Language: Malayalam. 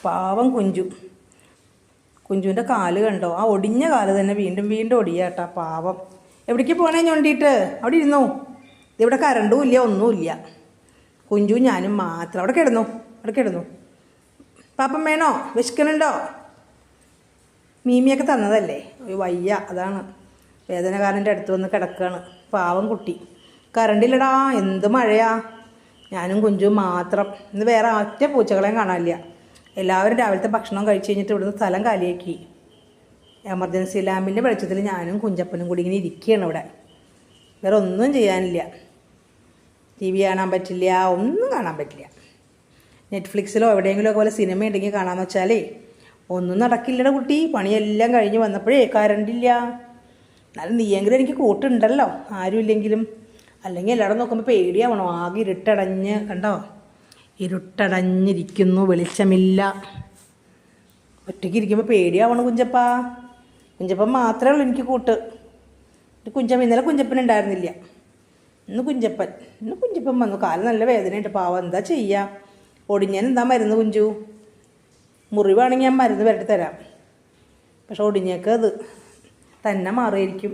പാവം കുഞ്ചുവിൻ്റെ കാല് കണ്ടോ? ആ ഒടിഞ്ഞ കാല് തന്നെ വീണ്ടും വീണ്ടും ഒടിയാട്ടാ പാവം. എവിടേക്ക് പോകണേ ഞൊണ്ടിയിട്ട്? അവിടെ ഇരുന്നു. ഇവിടെ കറണ്ടും ഇല്ല, ഒന്നുമില്ല. കുഞ്ചുവും ഞാനും മാത്രം അവിടെ കിടന്നു. പാപ്പം വേണോ? വിശക്കണുണ്ടോ? മീമിയൊക്കെ തന്നതല്ലേ, വയ്യ, അതാണ്. വേദനക്കാരൻ്റെ അടുത്ത് വന്ന് കിടക്കുകയാണ് പാവം കുട്ടി. കറണ്ടില്ലടാ, എന്ത് മഴയാ. ഞാനും കുഞ്ചുവും മാത്രം. ഇന്ന് വേറെ ഒറ്റ പൂച്ചകളെയും കാണാനില്ല. എല്ലാവരും രാവിലത്തെ ഭക്ഷണം കഴിച്ച് കഴിഞ്ഞിട്ട് ഇവിടുന്ന് സ്ഥലം കാലിയാക്കി. എമർജൻസി ലാമ്പിൻ്റെ വെളിച്ചത്തിൽ ഞാനും കുഞ്ചപ്പനും കൂടി ഇങ്ങനെ ഇരിക്കുകയാണ് ഇവിടെ. വേറെ ഒന്നും ചെയ്യാനില്ല. TV കാണാൻ പറ്റില്ല, ഒന്നും കാണാൻ പറ്റില്ല. നെറ്റ്ഫ്ലിക്സിലോ എവിടെയെങ്കിലും ഒക്കെ പോലെ സിനിമ ഉണ്ടെങ്കിൽ കാണാമെന്ന് വെച്ചാലേ ഒന്നും നടക്കില്ലട കുട്ടി. പണിയെല്ലാം കഴിഞ്ഞ് വന്നപ്പോഴേ കറണ്ടില്ല. എന്നാലും നീയെങ്കിലും എനിക്ക് കൂട്ടുണ്ടല്ലോ, ആരും ഇല്ലെങ്കിലും. അല്ലെങ്കിൽ എല്ലായിടും നോക്കുമ്പോൾ പേടിയാവണോ? ആകെ ഇരുട്ടടഞ്ഞ് കണ്ടോ, ഇരുട്ടടഞ്ഞിരിക്കുന്നു, വെളിച്ചമില്ല. ഒറ്റയ്ക്ക് ഇരിക്കുമ്പോൾ പേടിയാവണം കുഞ്ചപ്പൻ മാത്രമേ ഉള്ളൂ എനിക്ക് കൂട്ട്. ഇന്നലെ കുഞ്ചപ്പനുണ്ടായിരുന്നില്ല. ഇന്ന് കുഞ്ചപ്പൻ വന്നു. കാല് നല്ല വേദനയുണ്ട് പാവം. എന്താ ചെയ്യുക? ഒടിഞ്ഞാൻ എന്താ മരുന്ന് കുഞ്ചു? മുറിവാണെങ്കിൽ ഞാൻ മരുന്ന് വരട്ടി തരാം. പക്ഷെ ഒടിഞ്ഞേക്ക് അത് തന്നെ മാറിയിരിക്കും.